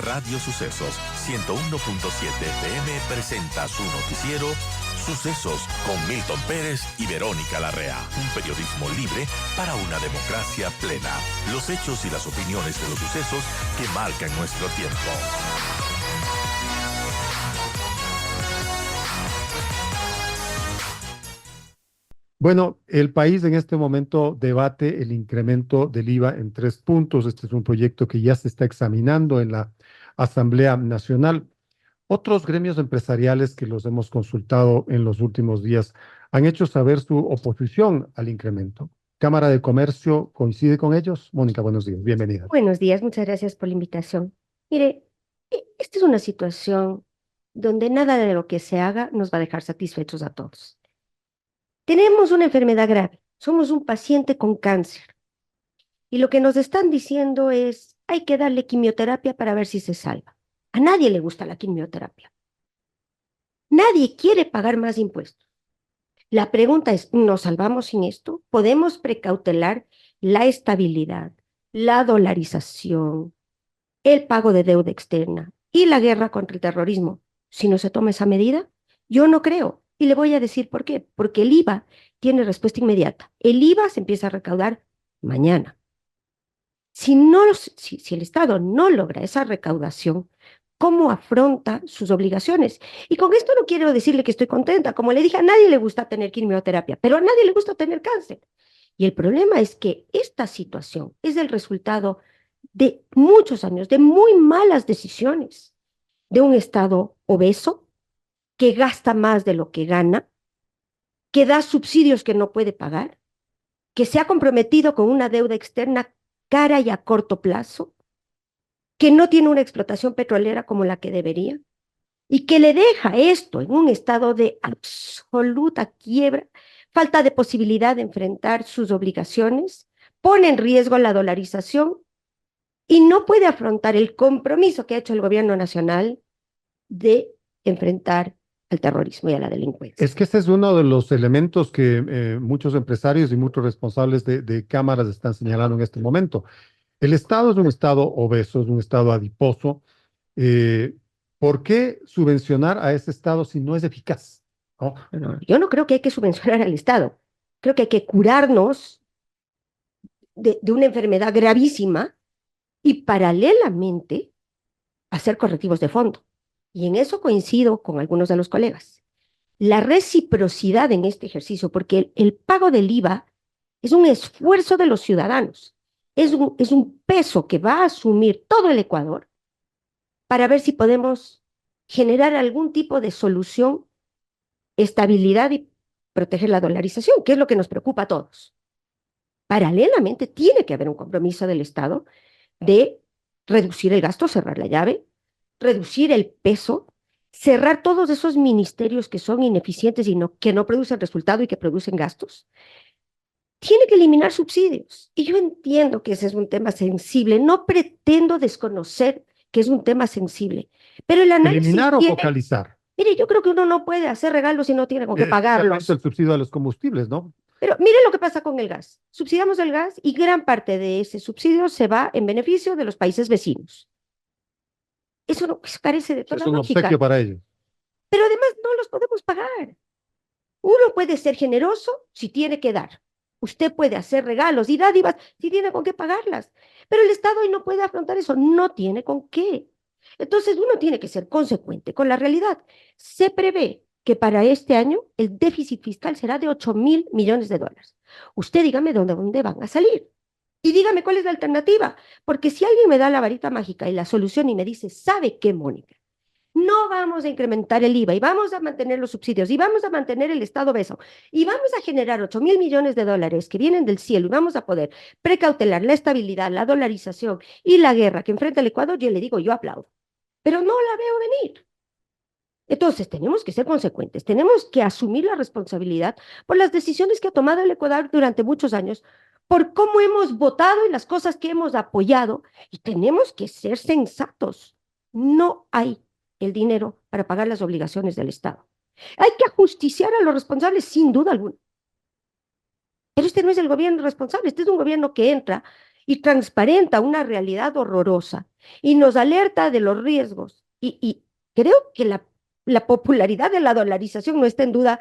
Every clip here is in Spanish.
Radio Sucesos 101.7 FM presenta su noticiero Sucesos con Milton Pérez y Verónica Larrea. Un periodismo libre para una democracia plena. Los hechos y las opiniones de los sucesos que marcan nuestro tiempo. Bueno, el país en este momento debate el incremento del IVA en 3 puntos. Este es un proyecto que ya se está examinando en la Asamblea Nacional. Otros gremios empresariales que los hemos consultado en los últimos días han hecho saber su oposición al incremento. Cámara de Comercio coincide con ellos. Mónica, buenos días, bienvenida. Buenos días, muchas gracias por la invitación. Mire, esta es una situación donde nada de lo que se haga nos va a dejar satisfechos a todos. Tenemos una enfermedad grave, somos un paciente con cáncer y lo que nos están diciendo es hay que darle quimioterapia para ver si se salva. A nadie le gusta la quimioterapia. Nadie quiere pagar más impuestos. La pregunta es, ¿nos salvamos sin esto? ¿Podemos precautelar la estabilidad, la dolarización, el pago de deuda externa y la guerra contra el terrorismo si no se toma esa medida? Yo no creo. Y le voy a decir por qué. Porque el IVA tiene respuesta inmediata. El IVA se empieza a recaudar mañana. Si el Estado no logra esa recaudación, ¿cómo afronta sus obligaciones? Y con esto no quiero decirle que estoy contenta. Como le dije, a nadie le gusta tener quimioterapia, pero a nadie le gusta tener cáncer. Y el problema es que esta situación es el resultado de muchos años, de muy malas decisiones, de un Estado obeso, que gasta más de lo que gana, que da subsidios que no puede pagar, que se ha comprometido con una deuda externa cara y a corto plazo, que no tiene una explotación petrolera como la que debería, y que le deja esto en un estado de absoluta quiebra, falta de posibilidad de enfrentar sus obligaciones, pone en riesgo la dolarización y no puede afrontar el compromiso que ha hecho el gobierno nacional de enfrentar al terrorismo y a la delincuencia. Es que este es uno de los elementos que muchos empresarios y muchos responsables de cámaras están señalando en este momento. El Estado es un Estado obeso, es un Estado adiposo. Eh, ¿Por qué subvencionar a ese Estado si no es eficaz? ¿No? No, yo no creo que hay que subvencionar al Estado. Creo que hay que curarnos de una enfermedad gravísima y paralelamente hacer correctivos de fondo. Y en eso coincido con algunos de los colegas. La reciprocidad en este ejercicio, porque el pago del IVA es un esfuerzo de los ciudadanos, es un peso que va a asumir todo el Ecuador para ver si podemos generar algún tipo de solución, estabilidad y proteger la dolarización, que es lo que nos preocupa a todos. Paralelamente, tiene que haber un compromiso del Estado de reducir el gasto, cerrar la llave, reducir el peso, cerrar todos esos ministerios que son ineficientes y que no producen resultado y que producen gastos. Tiene que eliminar subsidios. Y yo entiendo que ese es un tema sensible. No pretendo desconocer que es un tema sensible. Pero el análisis ¿Eliminar o focalizar? Mire, yo creo que uno no puede hacer regalos si no tiene con qué pagarlos. El subsidio a los combustibles, ¿no? Pero mire lo que pasa con el gas. Subsidiamos el gas y gran parte de ese subsidio se va en beneficio de los países vecinos. Eso carece de toda Es un lógica. obsequio para ellos. Pero además no los podemos pagar. Uno puede ser generoso si tiene que dar. Usted puede hacer regalos y dádivas si tiene con qué pagarlas. Pero el Estado hoy no puede afrontar eso, no tiene con qué. Entonces uno tiene que ser consecuente con la realidad. Se prevé que para este año el déficit fiscal será de 8.000 millones de dólares. Usted dígame dónde van a salir. Y dígame cuál es la alternativa. Porque si alguien me da la varita mágica y la solución y me dice, ¿sabe qué, Mónica? No vamos a incrementar el IVA y vamos a mantener los subsidios y vamos a mantener el Estado obeso y vamos a generar 8.000 millones de dólares que vienen del cielo y vamos a poder precautelar la estabilidad, la dolarización y la guerra que enfrenta el Ecuador. Yo le digo, yo aplaudo, pero no la veo venir. Entonces tenemos que ser consecuentes, tenemos que asumir la responsabilidad por las decisiones que ha tomado el Ecuador durante muchos años, por cómo hemos votado y las cosas que hemos apoyado, y tenemos que ser sensatos. No hay el dinero para pagar las obligaciones del Estado. Hay que ajusticiar a los responsables, sin duda alguna. Pero este no es el gobierno responsable, este es un gobierno que entra y transparenta una realidad horrorosa y nos alerta de los riesgos. Y creo que la popularidad de la dolarización no está en duda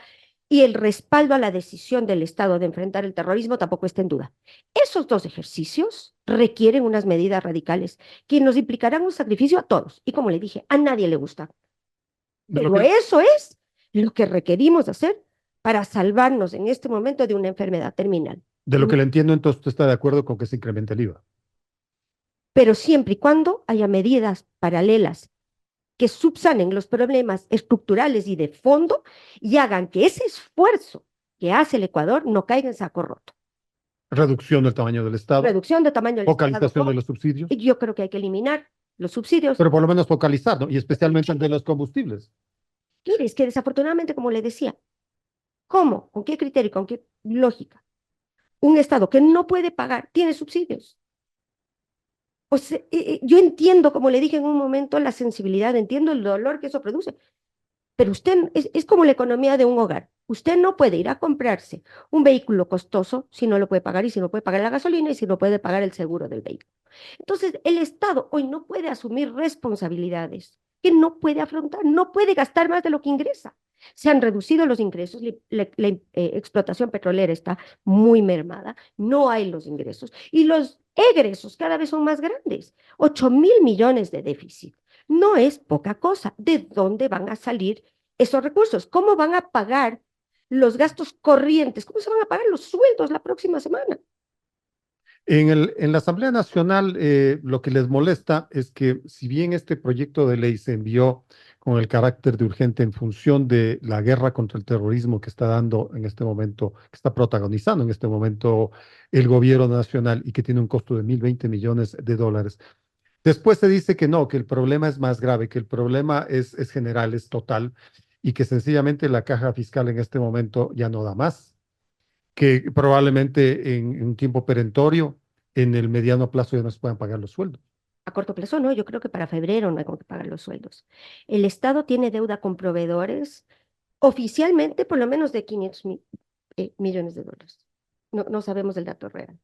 y el respaldo a la decisión del Estado de enfrentar el terrorismo tampoco está en duda. Esos dos ejercicios requieren unas medidas radicales que nos implicarán un sacrificio a todos. Y como le dije, a nadie le gusta. Pero eso es lo que requerimos hacer para salvarnos en este momento de una enfermedad terminal. De lo que le entiendo, entonces usted está de acuerdo con que se incremente el IVA. Pero siempre y cuando haya medidas paralelas que subsanen los problemas estructurales y de fondo y hagan que ese esfuerzo que hace el Ecuador no caiga en saco roto. Reducción del tamaño del Estado, Reducción de tamaño del focalización Estado. de los subsidios, Y yo creo que hay que eliminar los subsidios. pero por lo menos focalizar, ¿no? Y especialmente el de los combustibles. Mire, es que desafortunadamente, como le decía, ¿cómo? ¿Con qué criterio? ¿Con qué lógica? Un Estado que no puede pagar tiene subsidios. O sea, yo entiendo, como le dije en un momento, la sensibilidad, entiendo el dolor que eso produce, pero usted es como la economía de un hogar. Usted no puede ir a comprarse un vehículo costoso si no lo puede pagar y si no puede pagar la gasolina y si no puede pagar el seguro del vehículo. Entonces, el Estado hoy no puede asumir responsabilidades que no puede afrontar, no puede gastar más de lo que ingresa. Se han reducido los ingresos, la explotación petrolera está muy mermada, no hay los ingresos y los egresos cada vez son más grandes, 8.000 millones de déficit. No es poca cosa. ¿De dónde van a salir esos recursos? ¿Cómo van a pagar los gastos corrientes? ¿Cómo se van a pagar los sueldos la próxima semana? En la Asamblea Nacional, lo que les molesta es que si bien este proyecto de ley se envió con el carácter de urgente en función de la guerra contra el terrorismo que está dando en este momento, que está protagonizando en este momento el gobierno nacional y que tiene un costo de 1.020 millones de dólares, después se dice que no, que el problema es más grave, que el problema es general, es total y que sencillamente la caja fiscal en este momento ya no da más, que probablemente en un tiempo perentorio, en el mediano plazo ya no se puedan pagar los sueldos. A corto plazo, no, yo creo que para febrero no hay con que pagar los sueldos. El Estado tiene deuda con proveedores oficialmente por lo menos de 500 millones de dólares. No, no sabemos el dato real.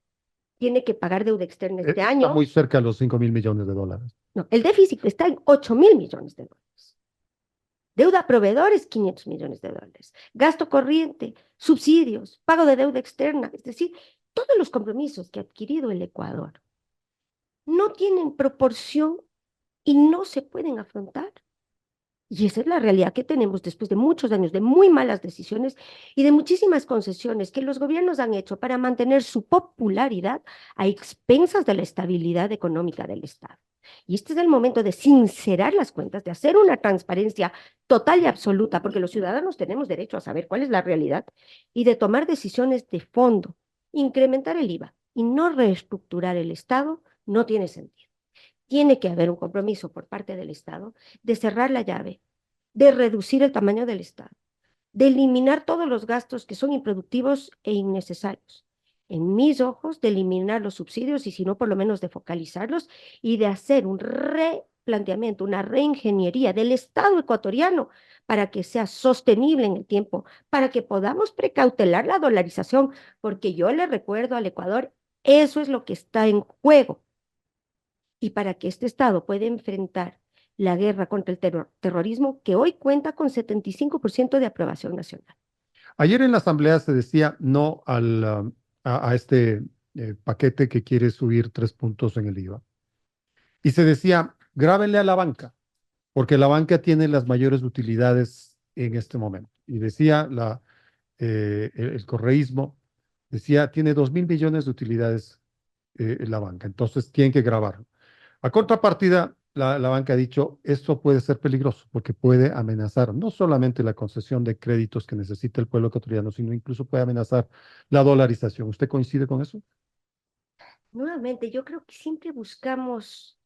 Tiene que pagar deuda externa este Está año. muy cerca de los 5.000 millones de dólares. No, el déficit está en 8.000 millones de dólares. Deuda a proveedores, 500 millones de dólares. Gasto corriente, subsidios, pago de deuda externa. Es decir, todos los compromisos que ha adquirido el Ecuador no tienen proporción y no se pueden afrontar. Y esa es la realidad que tenemos después de muchos años de muy malas decisiones y de muchísimas concesiones que los gobiernos han hecho para mantener su popularidad a expensas de la estabilidad económica del Estado. Y este es el momento de sincerar las cuentas, de hacer una transparencia total y absoluta, porque los ciudadanos tenemos derecho a saber cuál es la realidad y de tomar decisiones de fondo. Incrementar el IVA y no reestructurar el Estado no tiene sentido. Tiene que haber un compromiso por parte del Estado de cerrar la llave, de reducir el tamaño del Estado, de eliminar todos los gastos que son improductivos e innecesarios. En mis ojos, de eliminar los subsidios y si no, por lo menos de focalizarlos y de hacer un replanteamiento, una reingeniería del Estado ecuatoriano para que sea sostenible en el tiempo, para que podamos precautelar la dolarización, porque yo le recuerdo al Ecuador, eso es lo que está en juego. Y para que este Estado pueda enfrentar la guerra contra el terrorismo, que hoy cuenta con 75% de aprobación nacional. Ayer en la Asamblea se decía no a este paquete que quiere subir 3 puntos en el IVA. Y se decía, grábenle a la banca, porque la banca tiene las mayores utilidades en este momento. Y decía el correísmo, decía, tiene 2.000 millones de utilidades la banca, entonces tienen que grabarlo. A contrapartida, la banca ha dicho, esto puede ser peligroso porque puede amenazar no solamente la concesión de créditos que necesita el pueblo ecuatoriano, sino incluso puede amenazar la dolarización. ¿Usted coincide con eso? Nuevamente, yo creo que siempre buscamos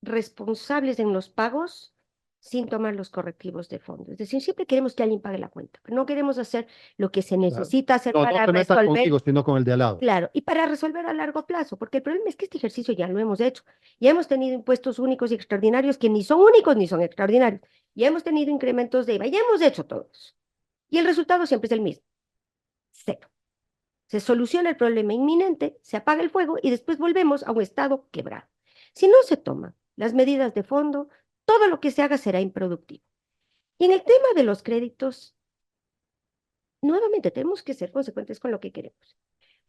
responsables en los pagos sin tomar los correctivos de fondo. Es decir, siempre queremos que alguien pague la cuenta, pero no queremos hacer lo que se necesita hacer No, para no te metas resolver. conmigo, sino con el de al lado. Claro, y para resolver a largo plazo, porque el problema es que este ejercicio ya lo hemos hecho. Ya hemos tenido impuestos únicos y extraordinarios que ni son únicos ni son extraordinarios. Ya hemos tenido incrementos de IVA, ya hemos hecho todo eso. Y el resultado siempre es el mismo, cero. Se soluciona el problema inminente, se apaga el fuego y después volvemos a un estado quebrado. Si no se toman las medidas de fondo, todo lo que se haga será improductivo. Y en el tema de los créditos, nuevamente tenemos que ser consecuentes con lo que queremos.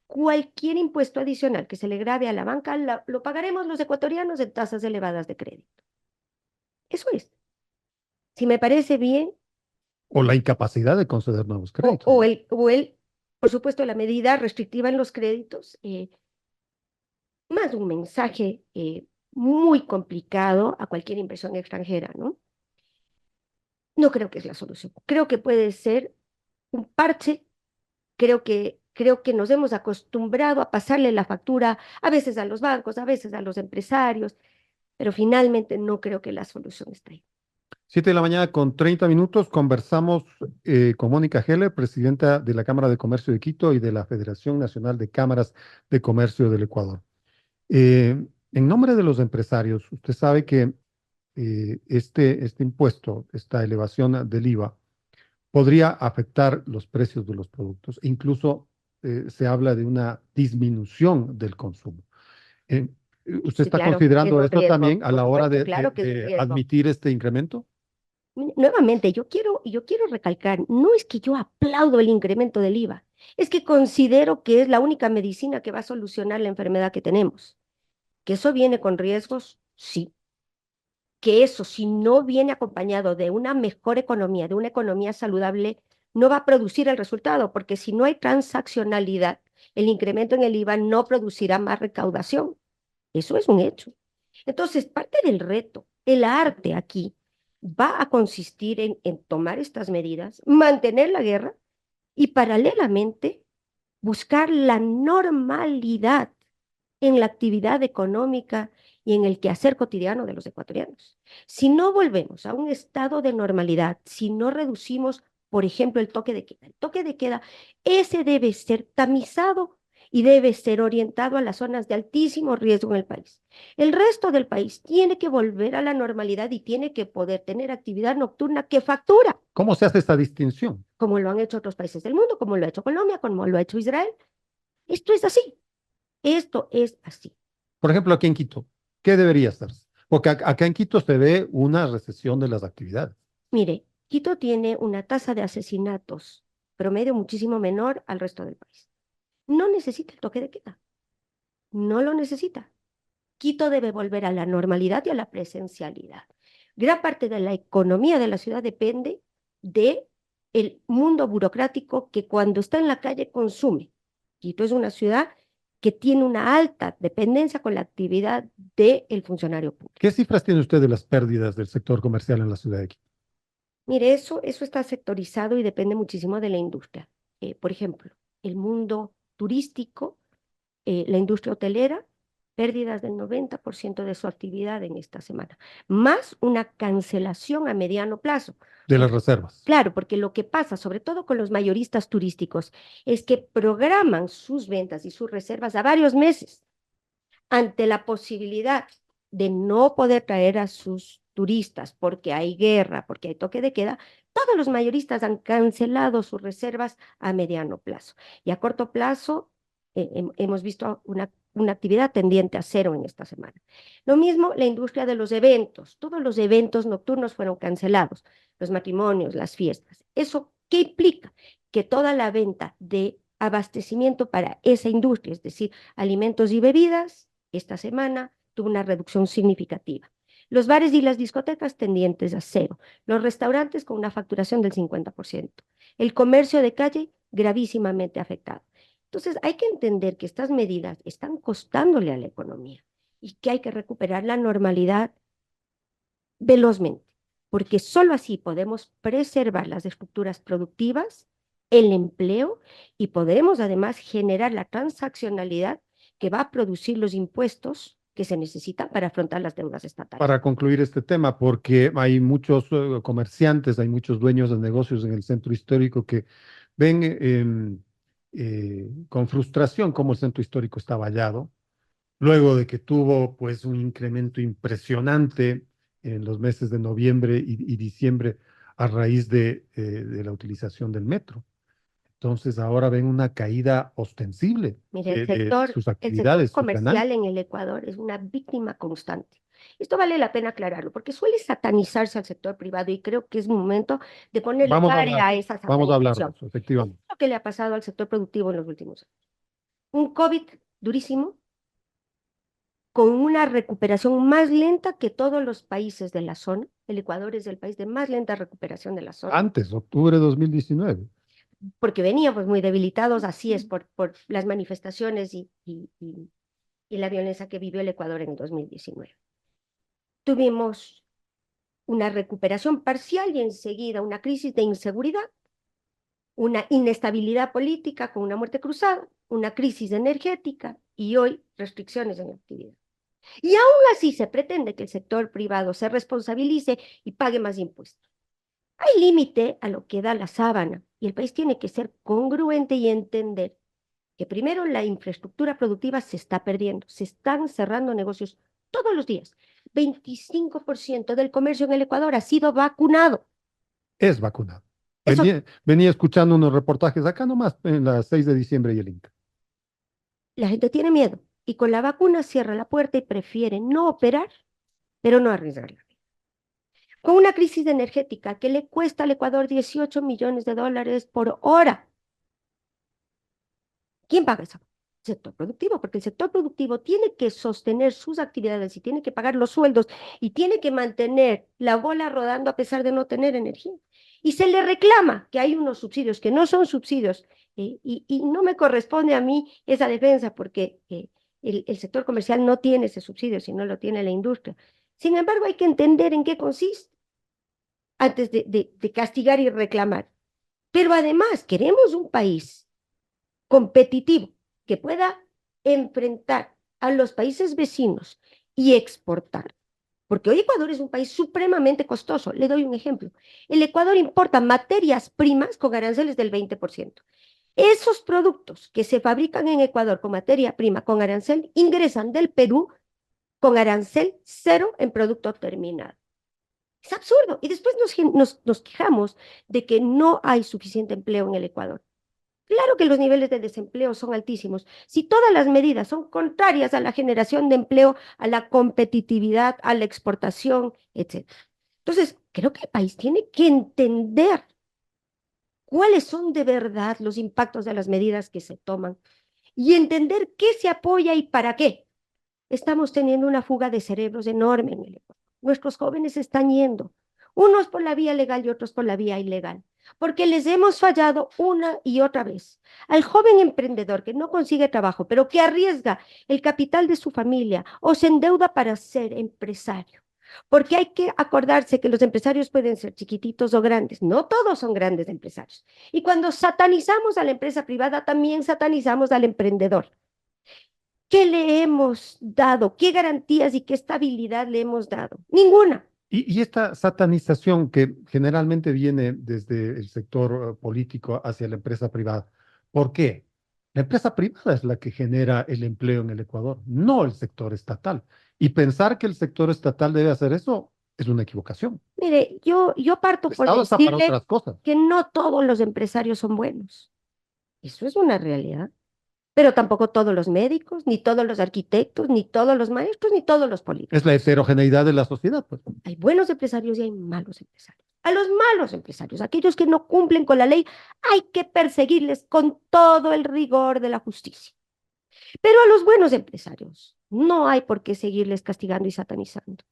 Cualquier impuesto adicional que se le grave a la banca lo pagaremos los ecuatorianos en tasas elevadas de crédito. Eso es. Si me parece bien, O la incapacidad de conceder nuevos o, créditos. por supuesto, la medida restrictiva en los créditos, más un mensaje muy complicado a cualquier inversión extranjera, ¿no? No creo que es la solución. Creo que puede ser un parche. Creo que nos hemos acostumbrado a pasarle la factura a veces a los bancos, a veces a los empresarios, pero finalmente no creo que la solución esté ahí. 7 de la mañana con 30 minutos conversamos con Mónica Heller, presidenta de la Cámara de Comercio de Quito y de la Federación Nacional de Cámaras de Comercio del Ecuador. En nombre de los empresarios, usted sabe que este impuesto, esta elevación del IVA, podría afectar los precios de los productos. Incluso se habla de una disminución del consumo. Eh, ¿Usted Sí, está claro, es considerando un esto riesgo, también a por la hora supuesto, de, claro que es un riesgo. admitir este incremento? Nuevamente, yo quiero recalcar, no es que yo aplaudo el incremento del IVA, es que considero que es la única medicina que va a solucionar la enfermedad que tenemos. Que eso viene con riesgos, sí. Que eso, si no viene acompañado de una mejor economía, de una economía saludable, no va a producir el resultado, porque si no hay transaccionalidad, el incremento en el IVA no producirá más recaudación. Eso es un hecho. Entonces, parte del reto, el arte aquí, va a consistir en tomar estas medidas, mantener la guerra y paralelamente buscar la normalidad en la actividad económica y en el quehacer cotidiano de los ecuatorianos. Si no volvemos a un estado de normalidad, si no reducimos, por ejemplo, el toque de queda, ese debe ser tamizado y debe ser orientado a las zonas de altísimo riesgo en el país. El resto del país tiene que volver a la normalidad y tiene que poder tener actividad nocturna que factura, ¿Cómo se hace esta distinción? como lo han hecho otros países del mundo, como lo ha hecho Colombia, como lo ha hecho Israel. Esto es así. Esto es así. Por ejemplo, aquí en Quito, ¿qué debería hacerse? Porque acá en Quito se ve una recesión de las actividades. Mire, Quito tiene una tasa de asesinatos promedio muchísimo menor al resto del país. No necesita el toque de queda, no lo necesita. Quito debe volver a la normalidad y a la presencialidad. Gran parte de la economía de la ciudad depende de el mundo burocrático que cuando está en la calle consume. Quito es una ciudad que tiene una alta dependencia con la actividad del funcionario público. ¿Qué cifras tiene usted de las pérdidas del sector comercial en la ciudad de Quito? Mire, eso está sectorizado y depende muchísimo de la industria. Por ejemplo, el mundo turístico, la industria hotelera, pérdidas del 90% de su actividad en esta semana, más una cancelación a mediano plazo. De las reservas. Claro, porque lo que pasa, sobre todo con los mayoristas turísticos, es que programan sus ventas y sus reservas a varios meses ante la posibilidad de no poder traer a sus turistas porque hay guerra, porque hay toque de queda, todos los mayoristas han cancelado sus reservas a mediano plazo. Y a corto plazo hemos visto una actividad tendiente a cero en esta semana. Lo mismo la industria de los eventos. Todos los eventos nocturnos fueron cancelados, los matrimonios, las fiestas. ¿Eso qué implica? Que toda la venta de abastecimiento para esa industria, es decir, alimentos y bebidas, esta semana tuvo una reducción significativa. Los bares y las discotecas tendientes a cero. Los restaurantes con una facturación del 50%. El comercio de calle gravísimamente afectado. Entonces hay que entender que estas medidas están costándole a la economía y que hay que recuperar la normalidad velozmente, porque solo así podemos preservar las estructuras productivas, el empleo y podremos además generar la transaccionalidad que va a producir los impuestos que se necesitan para afrontar las deudas estatales. Para concluir este tema, porque hay muchos comerciantes, hay muchos dueños de negocios en el centro histórico que ven con frustración cómo el centro histórico está vallado, luego de que tuvo pues un incremento impresionante en los meses de noviembre y diciembre a raíz de la utilización del metro. Entonces ahora ven una caída ostensible Mire, de sus el sector actividades, sus comercial ganancias. en el Ecuador es una víctima constante. Esto vale la pena aclararlo, porque suele satanizarse al sector privado y creo que es momento de ponerle Vamos a pare hablar, a esa vamos a hablar de satanización. eso, Esto efectivamente. es lo que le ha pasado al sector productivo en los últimos años. Un COVID durísimo, con una recuperación más lenta que todos los países de la zona. El Ecuador es el país de más lenta recuperación de la zona, Antes, octubre de 2019. porque veníamos muy debilitados, así es, por las manifestaciones y la violencia que vivió el Ecuador en el 2019. Tuvimos una recuperación parcial y enseguida una crisis de inseguridad, una inestabilidad política con una muerte cruzada, una crisis energética y hoy restricciones en la actividad. Y aún así se pretende que el sector privado se responsabilice y pague más impuestos. Hay límite a lo que da la sábana y el país tiene que ser congruente y entender que primero la infraestructura productiva se está perdiendo, se están cerrando negocios todos los días. 25% del comercio en el Ecuador ha sido vacunado. Es vacunado. Eso, Venía escuchando unos reportajes acá nomás en la 6 de diciembre y el Inca. la gente tiene miedo y con la vacuna cierra la puerta y prefiere no operar, pero no arriesgarla. Con una crisis energética que le cuesta al Ecuador 18 millones de dólares por hora. ¿Quién paga eso? El sector productivo, porque el sector productivo tiene que sostener sus actividades y tiene que pagar los sueldos y tiene que mantener la bola rodando a pesar de no tener energía. Y se le reclama que hay unos subsidios que no son subsidios y no me corresponde a mí esa defensa porque el sector comercial no tiene ese subsidio, sino lo tiene la industria. Sin embargo, hay que entender en qué consiste antes de castigar y reclamar. Pero además, queremos un país competitivo que pueda enfrentar a los países vecinos y exportar. Porque hoy Ecuador es un país supremamente costoso. Le doy un ejemplo. El Ecuador importa materias primas con aranceles del 20%. Esos productos que se fabrican en Ecuador con materia prima con arancel ingresan del Perú con arancel cero en producto terminado. Es absurdo. Y después nos quejamos de que no hay suficiente empleo en el Ecuador. Claro que los niveles de desempleo son altísimos. Si todas las medidas son contrarias a la generación de empleo, a la competitividad, a la exportación, etcétera. Entonces, creo que el país tiene que entender cuáles son de verdad los impactos de las medidas que se toman y entender qué se apoya y para qué. Estamos teniendo una fuga de cerebros enorme en el Ecuador. Nuestros jóvenes están yendo, unos por la vía legal y otros por la vía ilegal, porque les hemos fallado una y otra vez. Al joven emprendedor que no consigue trabajo, pero que arriesga el capital de su familia o se endeuda para ser empresario. Porque hay que acordarse que los empresarios pueden ser chiquititos o grandes, no todos son grandes empresarios. Y cuando satanizamos a la empresa privada, también satanizamos al emprendedor. ¿Qué le hemos dado? ¿Qué garantías y qué estabilidad le hemos dado? Ninguna. Y esta satanización que generalmente viene desde el sector político hacia la empresa privada, ¿por qué? La empresa privada es la que genera el empleo en el Ecuador, no el sector estatal. Y pensar que el sector estatal debe hacer eso es una equivocación. Mire, yo parto El por Estado está para decirle otras cosas. que no todos los empresarios son buenos. Eso es una realidad. Pero tampoco todos los médicos, ni todos los arquitectos, ni todos los maestros, ni todos los Es la políticos. heterogeneidad de la sociedad, pues. Hay buenos empresarios y hay malos empresarios. A los malos empresarios, aquellos que no cumplen con la ley, hay que perseguirles con todo el rigor de la justicia. Pero a los buenos empresarios, no hay por qué seguirles castigando y satanizando.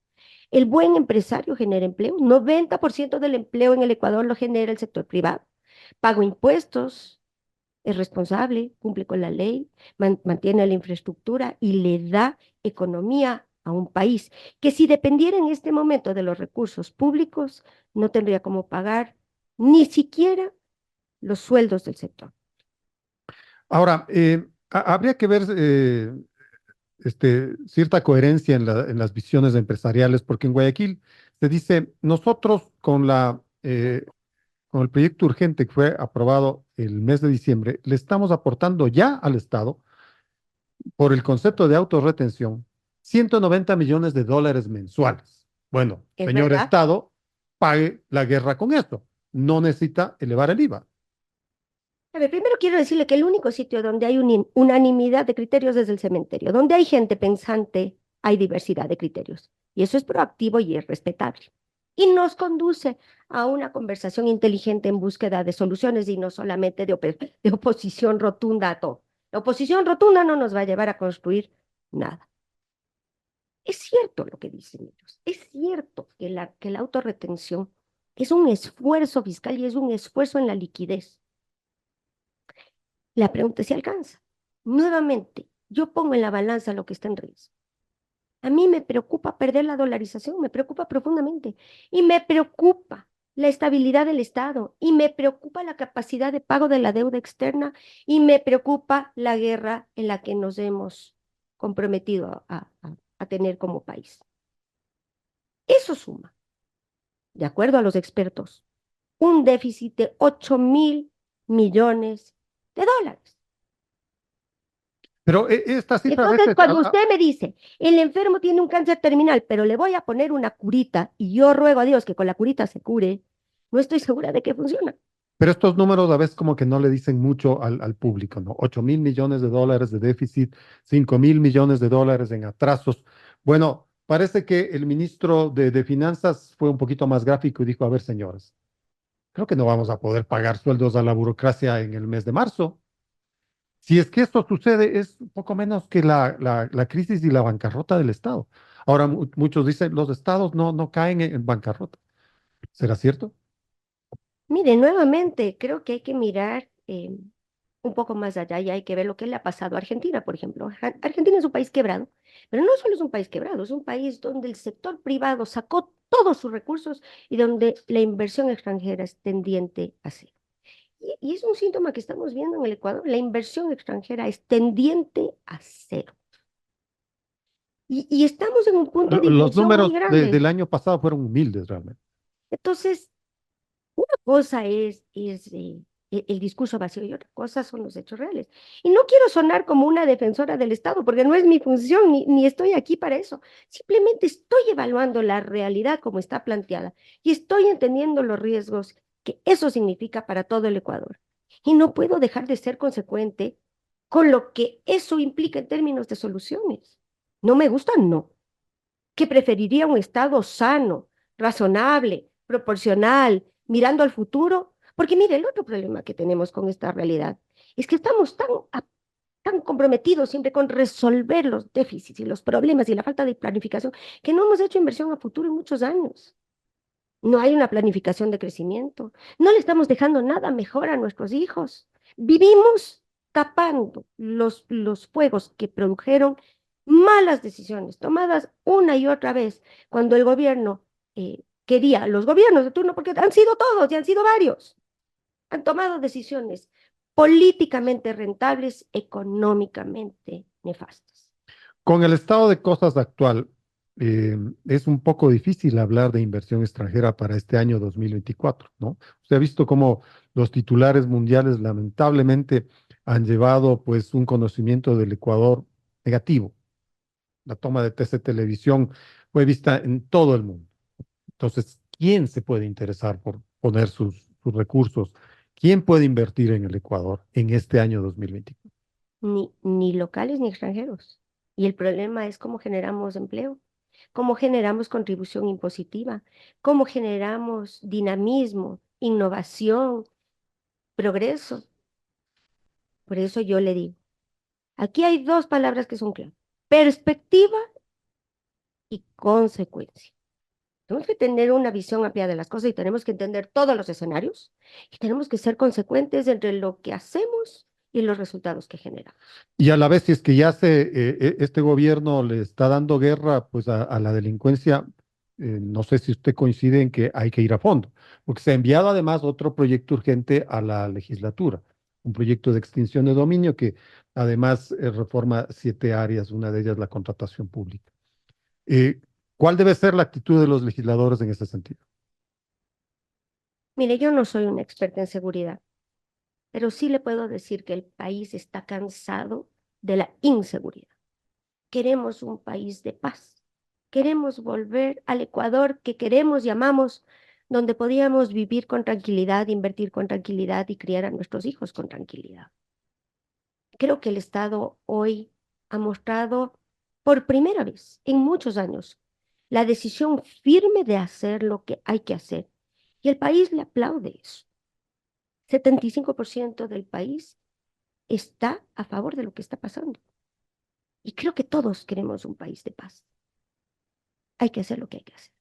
El buen empresario genera empleo. 90% del empleo en el Ecuador lo genera el sector privado. Paga impuestos, es responsable, cumple con la ley, mantiene la infraestructura y le da economía a un país que si dependiera en este momento de los recursos públicos, no tendría cómo pagar ni siquiera los sueldos del sector. Ahora, habría que ver cierta coherencia en las visiones empresariales, porque en Guayaquil se dice, nosotros con el proyecto urgente que fue aprobado el mes de diciembre, le estamos aportando ya al Estado, por el concepto de autorretención, 190 millones de dólares mensuales. Bueno, ¿Es señor verdad? Estado, pague la guerra con esto. No necesita elevar el IVA. A ver, primero quiero decirle que el único sitio donde hay unanimidad de criterios es el cementerio. Donde hay gente pensante, hay diversidad de criterios. Y eso es proactivo y es respetable. Y nos conduce a una conversación inteligente en búsqueda de soluciones y no solamente de oposición rotunda a todo. La oposición rotunda no nos va a llevar a construir nada. Es cierto lo que dicen ellos. Es cierto que la autorretención es un esfuerzo fiscal y es un esfuerzo en la liquidez. La pregunta es si alcanza. Nuevamente, yo pongo en la balanza lo que está en riesgo. A mí me preocupa perder la dolarización, me preocupa profundamente. Y me preocupa la estabilidad del Estado. Y me preocupa la capacidad de pago de la deuda externa. Y me preocupa la guerra en la que nos hemos comprometido a tener como país. Eso suma, de acuerdo a los expertos, un déficit de 8.000 millones de dólares. Pero esta cifra a Entonces, veces, cuando usted me dice, el enfermo tiene un cáncer terminal, pero le voy a poner una curita y yo ruego a Dios que con la curita se cure, no estoy segura de que funciona. pero estos números a veces como que no le dicen mucho al público, ¿no? 8.000 millones de dólares de déficit, 5.000 millones de dólares en atrasos. Bueno, parece que el ministro de Finanzas fue un poquito más gráfico y dijo, a ver, señores, creo que no vamos a poder pagar sueldos a la burocracia en el mes de marzo. Si es que esto sucede, es un poco menos que la crisis y la bancarrota del Estado. Ahora, muchos dicen, los estados no caen en bancarrota. ¿Será cierto? Mire, nuevamente, creo que hay que mirar un poco más allá y hay que ver lo que le ha pasado a Argentina, por ejemplo. Argentina es un país quebrado, pero no solo es un país quebrado, es un país donde el sector privado sacó todos sus recursos y donde la inversión extranjera es tendiente a cero. Y es un síntoma que estamos viendo en el Ecuador, la inversión extranjera es tendiente a cero. Y estamos en un punto de Los inflexión muy números grande. del año pasado fueron humildes realmente. Entonces, una cosa es el discurso vacío y otra cosa son los hechos reales. Y no quiero sonar como una defensora del Estado, porque no es mi función, ni estoy aquí para eso. Simplemente estoy evaluando la realidad como está planteada y estoy entendiendo los riesgos que eso significa para todo el Ecuador. Y no puedo dejar de ser consecuente con lo que eso implica en términos de soluciones. ¿No me gusta? No. Que preferiría un Estado sano, razonable, proporcional, mirando al futuro. Porque mire, el otro problema que tenemos con esta realidad es que estamos tan comprometidos siempre con resolver los déficits y los problemas y la falta de planificación que no hemos hecho inversión a futuro en muchos años. No hay una planificación de crecimiento. No le estamos dejando nada mejor a nuestros hijos. Vivimos tapando los fuegos que produjeron malas decisiones tomadas una y otra vez cuando el gobierno quería, los gobiernos de turno, porque han sido todos y han sido varios, han tomado decisiones políticamente rentables, económicamente nefastas. Con el estado de cosas actual, es un poco difícil hablar de inversión extranjera para este año 2024, ¿no? Usted ha visto cómo los titulares mundiales lamentablemente han llevado pues un conocimiento del Ecuador negativo. La toma de TC Televisión fue vista en todo el mundo. Entonces, ¿quién se puede interesar por poner sus recursos? ¿Quién puede invertir en el Ecuador en este año 2024? Ni locales ni extranjeros. Y el problema es cómo generamos empleo, cómo generamos contribución impositiva, cómo generamos dinamismo, innovación, progreso. Por eso yo le digo, aquí hay dos palabras que son clave, perspectiva y consecuencia. Tenemos que tener una visión amplia de las cosas y tenemos que entender todos los escenarios y tenemos que ser consecuentes entre lo que hacemos y los resultados que generamos. Y a la vez, si es que ya este gobierno le está dando guerra pues a la delincuencia, no sé si usted coincide en que hay que ir a fondo, porque se ha enviado además otro proyecto urgente a la legislatura, un proyecto de extinción de dominio que además reforma 7 áreas, una de ellas la contratación pública. Eh, ¿Cuál debe ser la actitud de los legisladores en ese sentido? Mire, yo no soy una experta en seguridad, pero sí le puedo decir que el país está cansado de la inseguridad. Queremos un país de paz. Queremos volver al Ecuador que queremos y amamos, donde podíamos vivir con tranquilidad, invertir con tranquilidad y criar a nuestros hijos con tranquilidad. Creo que el Estado hoy ha mostrado por primera vez en muchos años la decisión firme de hacer lo que hay que hacer. Y el país le aplaude eso. 75% del país está a favor de lo que está pasando. Y creo que todos queremos un país de paz. Hay que hacer lo que hay que hacer.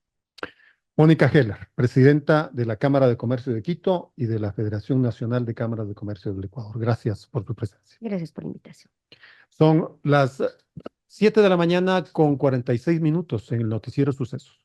Mónica Geller, presidenta de la Cámara de Comercio de Quito y de la Federación Nacional de Cámaras de Comercio del Ecuador. Gracias por tu presencia. Gracias por la invitación. Son las 7 de la mañana con 46 minutos en el Noticiero Sucesos.